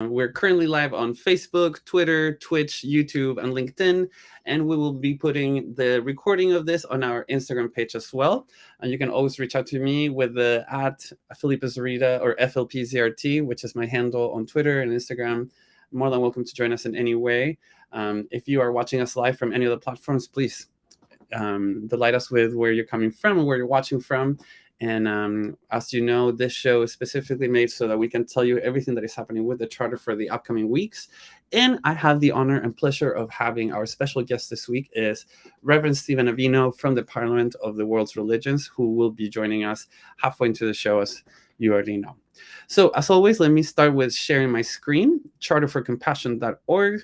We're currently live on Facebook, Twitter, Twitch, YouTube, and LinkedIn, and we will be putting the recording of this on our Instagram page as well. And you can always reach out to me with the @Felipe Zarita or FLPZRT, which is my handle on Twitter and Instagram. More than welcome to join us in any way. If you are watching us live from any of the platforms, please delight us with where you're coming from and where you're watching from. And as you know, this show is specifically made so that we can tell you everything that is happening with the Charter for the upcoming weeks. And I have the honor and pleasure of having our special guest this week is Reverend Stephen Avino from the Parliament of the World's Religions, who will be joining us halfway into the show, as you already know. So as always, let me start with sharing my screen, charterforcompassion.org.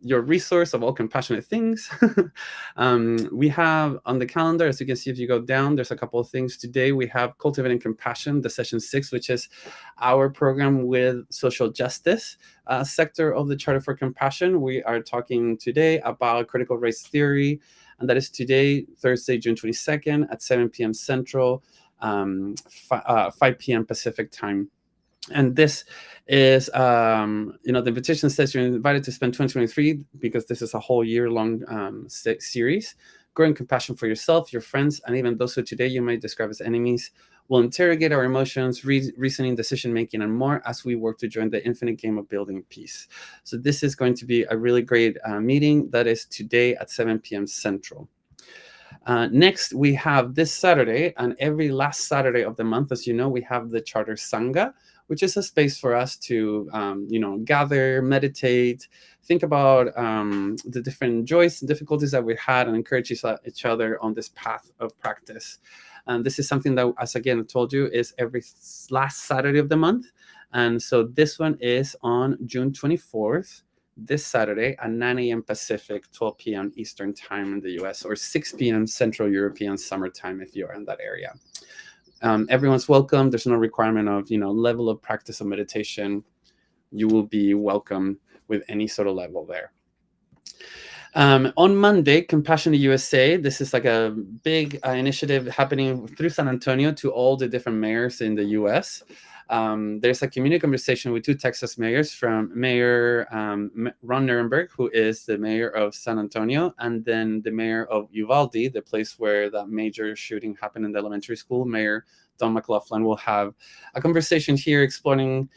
Your resource of all compassionate things. We have on the calendar, as you can see, if you go down, there's a couple of things. Today we have Cultivating Compassion, the session 6, which is our program with social justice sector of the Charter for Compassion. We are talking today about critical race theory, and that is today, Thursday, June 22nd at 7 p.m. Central, 5 p.m. Pacific time. And this is, the invitation says you're invited to spend 2023, because this is a whole year-long series, growing compassion for yourself, your friends, and even those who today you might describe as enemies. We'll interrogate our emotions, reasoning, decision-making, and more as we work to join the infinite game of building peace. So this is going to be a really great meeting. That is today at 7 p.m. Central. Next, we have this Saturday, and every last Saturday of the month, as you know, we have the Charter Sangha, which is a space for us to, gather, meditate, think about the different joys and difficulties that we had, and encourage each other on this path of practice. And this is something that, as again I told you, is every last Saturday of the month. And so this one is on June 24th, this Saturday at 9 a.m. Pacific, 12 p.m. Eastern time in the US, or 6 p.m. Central European Summer Time if you are in that area. Everyone's welcome. There's no requirement of, level of practice of meditation. You will be welcome with any sort of level there. On Monday, CompassionateUSA, this is like a big initiative happening through San Antonio to all the different mayors in the US. There's a community conversation with 2 Texas mayors, from Mayor Ron Nirenberg, who is the mayor of San Antonio, and then the mayor of Uvalde, the place where that major shooting happened in the elementary school. Mayor Don McLaughlin will have a conversation here exploring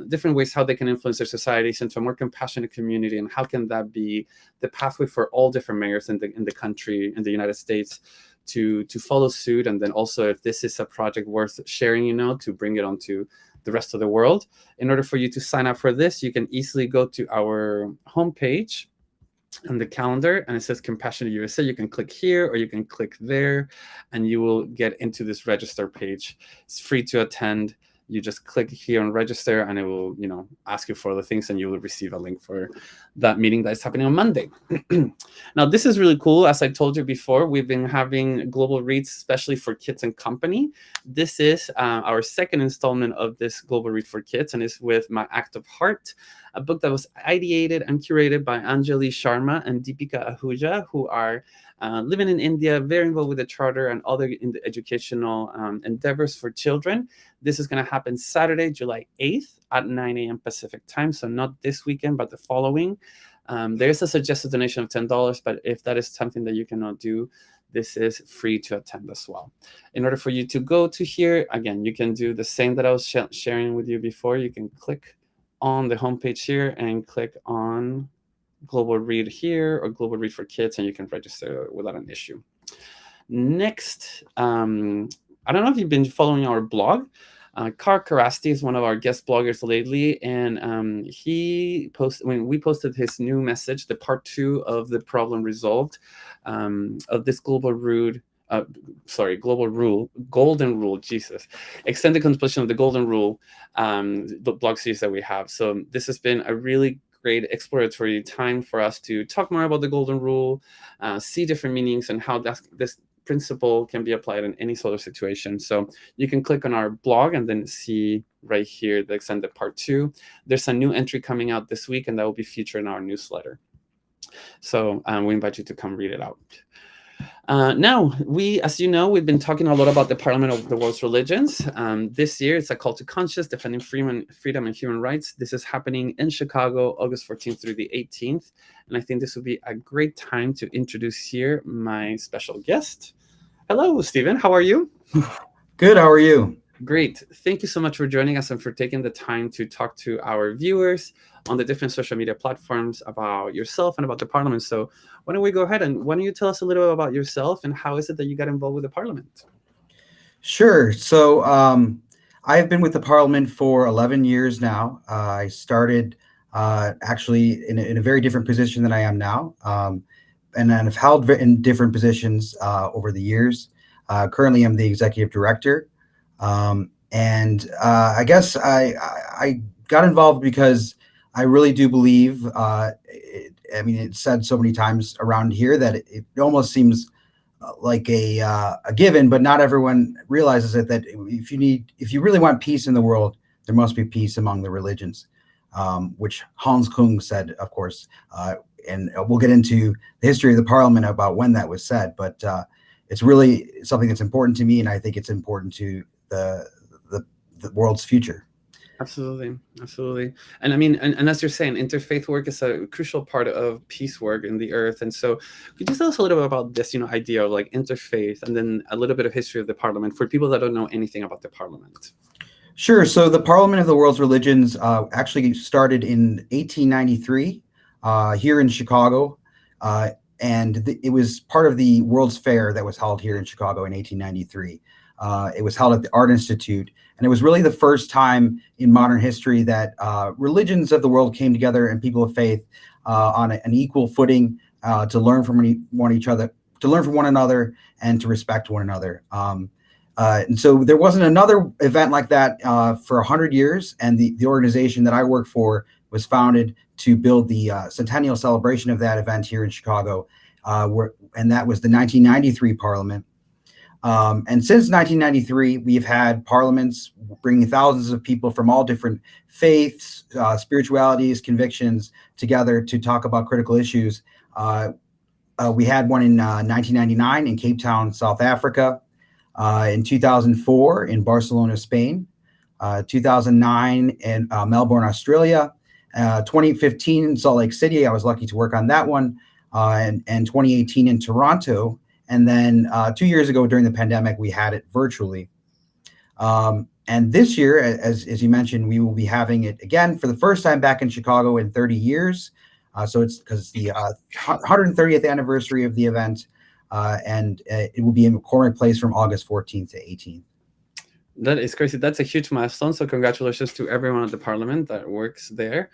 different ways how they can influence their societies into a more compassionate community, and how can that be the pathway for all different mayors in the country, in the United States, to follow suit. And then also, if this is a project worth sharing, to bring it onto the rest of the world. In order for you to sign up for this, you can easily go to our homepage on the calendar, and it says Compassionate USA. You can click here or you can click there, and you will get into this register page. It's free to attend. You just click here on register, and it will, ask you for the things, and you will receive a link for that meeting that is happening on Monday. Now, this is really cool. As I told you before, we've been having global reads, especially for kids and company. This is our second installment of this global read for kids, and it's with My Act of Heart, a book that was ideated and curated by Anjali Sharma and Deepika Ahuja, who are living in India, very involved with the Charter and other in the educational endeavors for children. This is going to happen Saturday, July 8th at 9 a.m. Pacific time. So not this weekend, but the following. There is a suggested donation of $10, but if that is something that you cannot do, this is free to attend as well. In order for you to go to here, again, you can do the same that I was sharing with you before. You can click on the homepage here and click on Global Read here, or Global Read for Kids, and you can register without an issue. Next, I don't know if you've been following our blog. Kar Karasti is one of our guest bloggers lately, and we posted his new message, the part 2 of the problem resolved of this golden rule, Jesus, extended completion of the golden rule, the blog series that we have. So this has been a really great exploratory time for us to talk more about the golden rule, see different meanings, and how this principle can be applied in any sort of situation. So you can click on our blog and then see right here the extended part 2. There's a new entry coming out this week, and that will be featured in our newsletter. So we invite you to come read it out. Now, as you know, we've been talking a lot about the Parliament of the World's Religions. This year, it's a call to conscience, defending freedom and human rights. This is happening in Chicago, August 14th through the 18th. And I think this would be a great time to introduce here my special guest. Hello, Stephen. How are you? Good. How are you? Great. Thank you so much for joining us and for taking the time to talk to our viewers on the different social media platforms about yourself and about the Parliament. So why don't we go ahead and why don't you tell us a little bit about yourself and how is it that you got involved with the Parliament? Sure. So I've been with the Parliament for 11 years now. I started actually in a very different position than I am now, and I've held in different positions over the years. Currently, I'm the executive director. And I guess I got involved because I really do believe, it's said so many times around here that it almost seems like a given, but not everyone realizes it, that if you really want peace in the world, there must be peace among the religions, which Hans Kung said, of course, and we'll get into the history of the Parliament about when that was said, but it's really something that's important to me, and I think it's important to the world's future. Absolutely. And I mean, and as you're saying, interfaith work is a crucial part of peace work in the earth. And so could you tell us a little bit about this, idea of like interfaith and then a little bit of history of the Parliament for people that don't know anything about the Parliament? Sure. So the Parliament of the World's Religions actually started in 1893 here in Chicago. And it was part of the World's Fair that was held here in Chicago in 1893. It was held at the Art Institute, and it was really the first time in modern history that religions of the world came together and people of faith on an equal footing to learn from one another, and to respect one another. And so there wasn't another event like that for 100 years, and the organization that I work for was founded to build the centennial celebration of that event here in Chicago, and that was the 1993 Parliament. And since 1993, we've had parliaments bringing thousands of people from all different faiths, spiritualities, convictions together to talk about critical issues. We had one in 1999 in Cape Town, South Africa, in 2004 in Barcelona, Spain, 2009 in Melbourne, Australia, 2015 in Salt Lake City. I was lucky to work on that one, and 2018 in Toronto. And then 2 years ago during the pandemic, we had it virtually. And this year, as you mentioned, we will be having it again for the first time back in Chicago in 30 years. So it's because it's the 130th anniversary of the event, and it will be in McCormick Place from August 14th to 18th. That is crazy. That's a huge milestone. So congratulations to everyone at the Parliament that works there.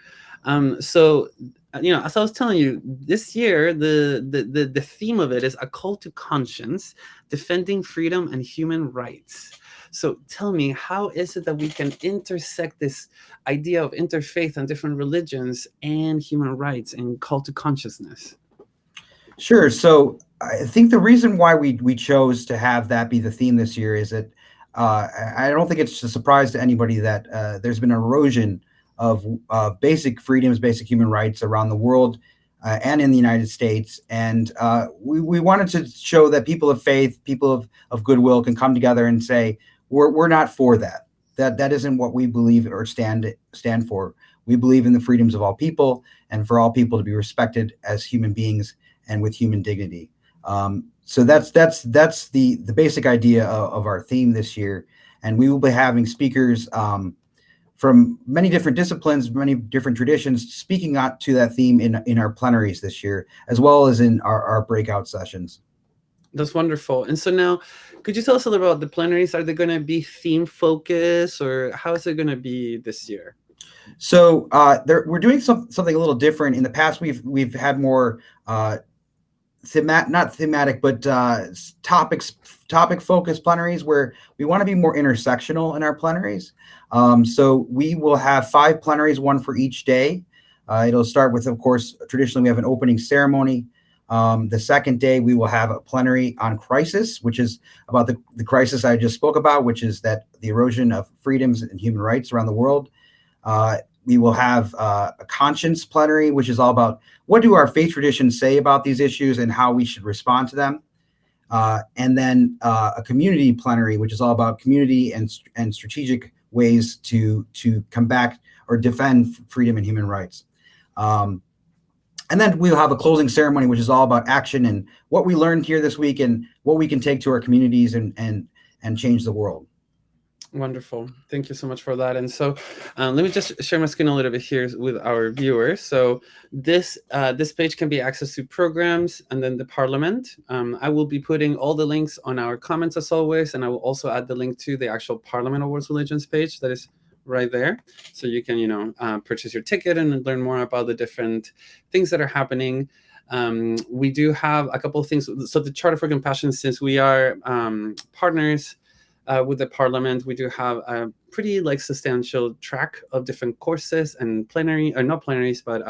So as I was telling you, this year the theme of it is a call to conscience, defending freedom and human rights. So tell me, how is it that we can intersect this idea of interfaith and different religions and human rights and call to consciousness? Sure. So I think the reason why we chose to have that be the theme this year is that I don't think it's a surprise to anybody that there's been an erosion of basic freedoms, basic human rights around the world and in the United States. And we wanted to show that people of faith, people of goodwill can come together and say, we're not for that. That isn't what we believe or stand for. We believe in the freedoms of all people and for all people to be respected as human beings and with human dignity. So that's the basic idea of our theme this year. And we will be having speakers from many different disciplines, many different traditions, speaking out to that theme in our plenaries this year, as well as in our breakout sessions. That's wonderful. And so now, could you tell us a little about the plenaries? Are they going to be theme focused, or how is it going to be this year? So we're doing something a little different. In the past, we've had more not thematic, but topic focused plenaries where we want to be more intersectional in our plenaries. So we will have 5 plenaries, one for each day. It'll start with, of course, traditionally we have an opening ceremony. The second day we will have a plenary on crisis, which is about the crisis I just spoke about, which is that the erosion of freedoms and human rights around the world. We will have a conscience plenary, which is all about what do our faith traditions say about these issues and how we should respond to them. and then a community plenary, which is all about community and strategic ways to combat or defend freedom and human rights. And then we'll have a closing ceremony, which is all about action and what we learned here this week and what we can take to our communities and change the world. Wonderful. Thank you so much for that. And so let me just share my screen a little bit here with our viewers. So this page can be access to programs and then the Parliament. I will be putting all the links on our comments as always, and I will also add the link to the actual Parliament of World Religions page that is right there. So you can, purchase your ticket and learn more about the different things that are happening. We do have a couple of things. So the Charter for Compassion, since we are partners with the Parliament, we do have a pretty substantial track of different courses and plenary, or not plenaries, but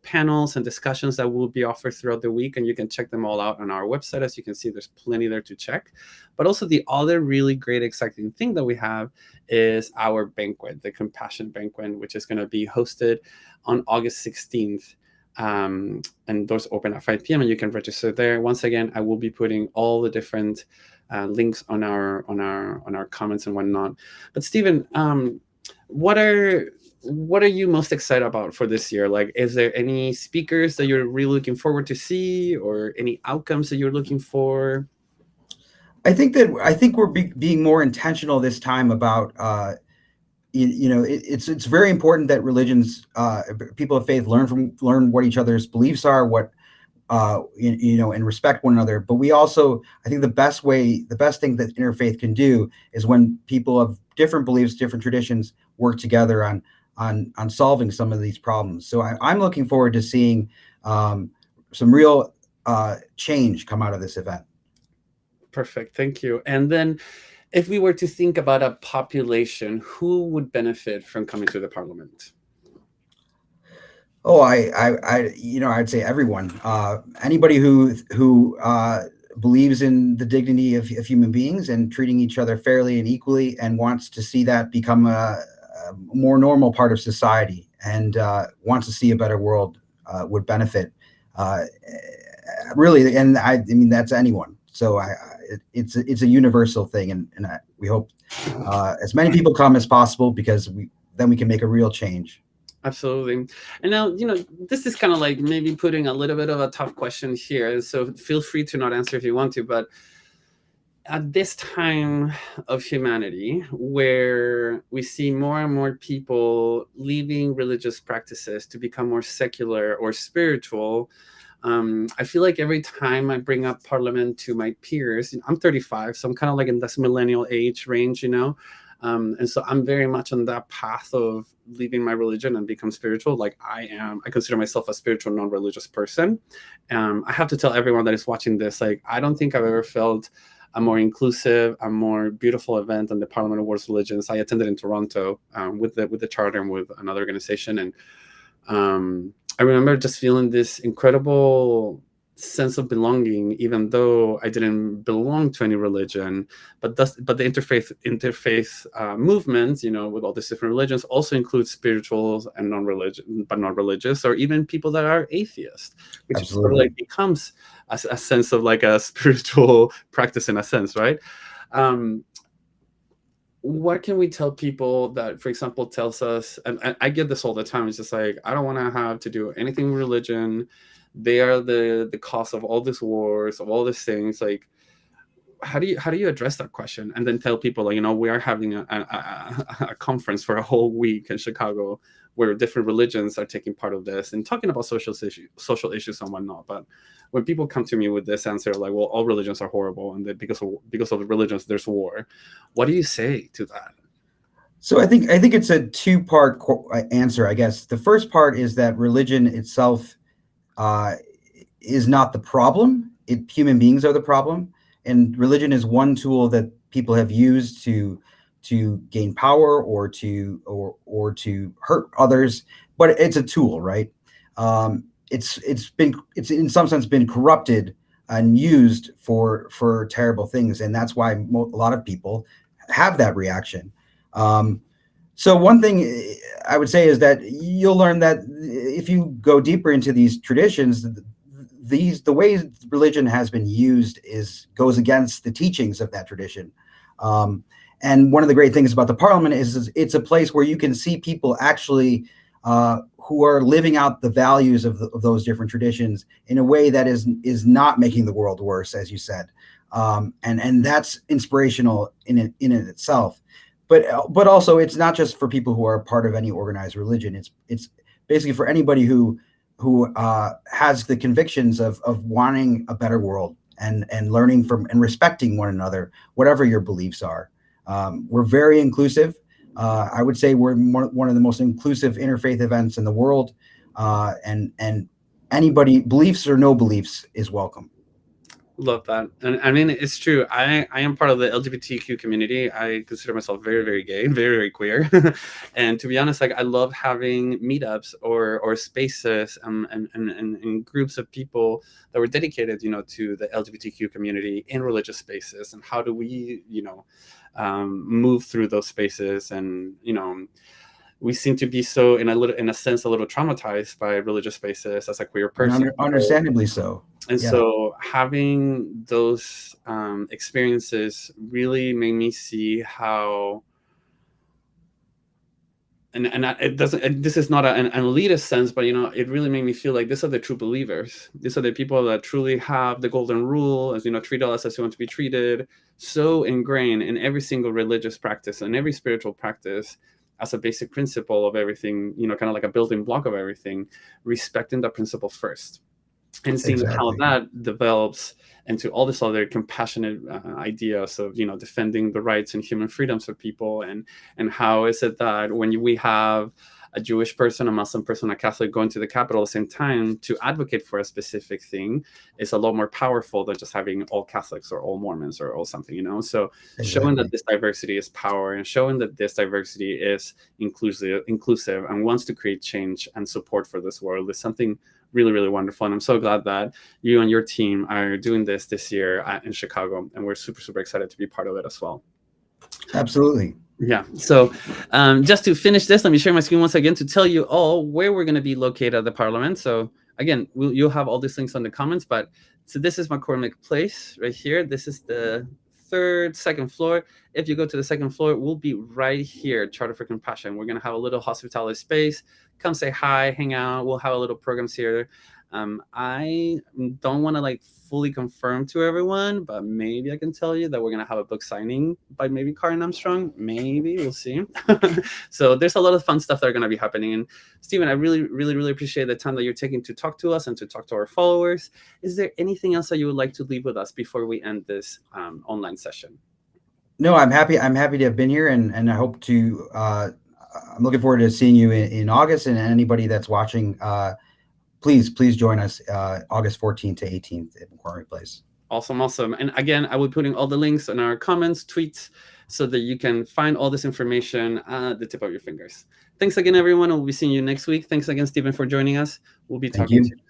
panels and discussions that will be offered throughout the week, and you can check them all out on our website. As you can see, there's plenty there to check. But also the other really great, exciting thing that we have is our banquet, the Compassion Banquet, which is going to be hosted on August 16th. And doors open at 5 p.m. and you can register there. Once again, I will be putting all the different links on our comments and whatnot. But Stephen, what are you most excited about for this year? Is there any speakers that you're really looking forward to see, or any outcomes that you're looking for? I think we're being more intentional this time about it's very important that religions, people of faith, learn what each other's beliefs are, and respect one another. But we also, I think the best thing that interfaith can do is when people of different beliefs, different traditions work together on solving some of these problems. So I'm looking forward to seeing some real change come out of this event. Perfect. Thank you. And then if we were to think about a population, who would benefit from coming to the Parliament? Oh, I'd say everyone. Anybody who believes in the dignity of human beings and treating each other fairly and equally, and wants to see that become a more normal part of society, and wants to see a better world, would benefit. Really, and I mean that's anyone. So it's a universal thing, and we hope as many people come as possible, because then we can make a real change. Absolutely. And now, this is kind of maybe putting a little bit of a tough question here. So feel free to not answer if you want to. But at this time of humanity, where we see more and more people leaving religious practices to become more secular or spiritual, I feel like every time I bring up Parliament to my peers, I'm 35, so I'm kind of in this millennial age range, and so I'm very much on that path of leaving my religion and become spiritual. I consider myself a spiritual, non-religious person. I have to tell everyone that is watching this, I don't think I've ever felt a more inclusive, a more beautiful event than the Parliament of World Religions. I attended in Toronto with the charter and with another organization, and I remember just feeling this incredible sense of belonging, even though I didn't belong to any religion. But the interfaith movements, with all these different religions, also includes spirituals and non-religious, or even people that are atheists, which Absolutely. sort of becomes a sense of a spiritual practice in a sense, right? What can we tell people that, for example, tells us, and I get this all the time, it's just I don't want to have to do anything with religion. They are the cause of all these wars, of all these things. How do you address that question, and then tell people, we are having a conference for a whole week in Chicago where different religions are taking part of this and talking about social issues and whatnot. But when people come to me with this answer, well, all religions are horrible, and that because of the religions there's war, what do you say to that? So I think it's a two-part answer, I guess. The first part is that religion itself is not the problem. Human beings are the problem, and religion is one tool that people have used to gain power or to hurt others. But it's a tool, right? It's in some sense been corrupted and used for terrible things, and that's why a lot of people have that reaction. So one thing I would say is that you'll learn that if you go deeper into these traditions, the way religion has been used goes against the teachings of that tradition. And one of the great things about the Parliament is it's a place where you can see people actually who are living out the values of those different traditions in a way that is not making the world worse, as you said. And that's inspirational in it itself. But also, it's not just for people who are part of any organized religion. It's basically for anybody who has the convictions of wanting a better world and learning from and respecting one another, whatever your beliefs are. We're very inclusive. I would say we're one of the most inclusive interfaith events in the world, and anybody, beliefs or no beliefs, is welcome. Love that. And I mean, it's true. I am part of the LGBTQ community. I consider myself very, very gay, very, very queer. And to be honest, like, I love having meetups or spaces and groups of people that were dedicated, to the LGBTQ community in religious spaces. And how do we, move through those spaces? And, we seem to be so, in a sense, a little traumatized by religious spaces as a queer person. Understandably so. And so having those experiences really made me see how, it doesn't. This is not an elitist sense, but it really made me feel like these are the true believers. These are the people that truly have the golden rule, as treat others as you want to be treated, so ingrained in every single religious practice and every spiritual practice as a basic principle of everything. Kind of like a building block of everything, respecting that principle first. And seeing how that develops into all this other compassionate ideas of, defending the rights and human freedoms of people, and how is it that when we have a Jewish person, a Muslim person, a Catholic going to the Capitol at the same time to advocate for a specific thing is a lot more powerful than just having all Catholics or all Mormons or all something, So showing that this diversity is power, and showing that this diversity is inclusive and wants to create change and support for this world is something really, really wonderful. And I'm so glad that you and your team are doing this year in Chicago. And we're super, super excited to be part of it as well. Absolutely. Yeah. So just to finish this, let me share my screen once again to tell you all where we're going to be located at the Parliament. So again, you'll have all these links on the comments. But so this is McCormick Place right here. This is the second floor. If you go to the second floor, we'll be right here, Charter for Compassion. We're going to have a little hospitality space. Come say hi, hang out. We'll have a little programs here. I don't want to fully confirm to everyone, but maybe I can tell you that we're going to have a book signing by maybe Karen Armstrong. Maybe, we'll see. So there's a lot of fun stuff that are going to be happening. And Stephen, I really, really, really appreciate the time that you're taking to talk to us and to talk to our followers. Is there anything else that you would like to leave with us before we end this online session? No, I'm happy to have been here, and I hope to, I'm looking forward to seeing you in August, and anybody that's watching, please join us August 14th to 18th at McCormick Place. Awesome. And again, I will be putting all the links in our comments, tweets, so that you can find all this information at the tip of your fingers. Thanks again, everyone. We'll be seeing you next week. Thanks again, Stephen, for joining us. We'll be talking to you.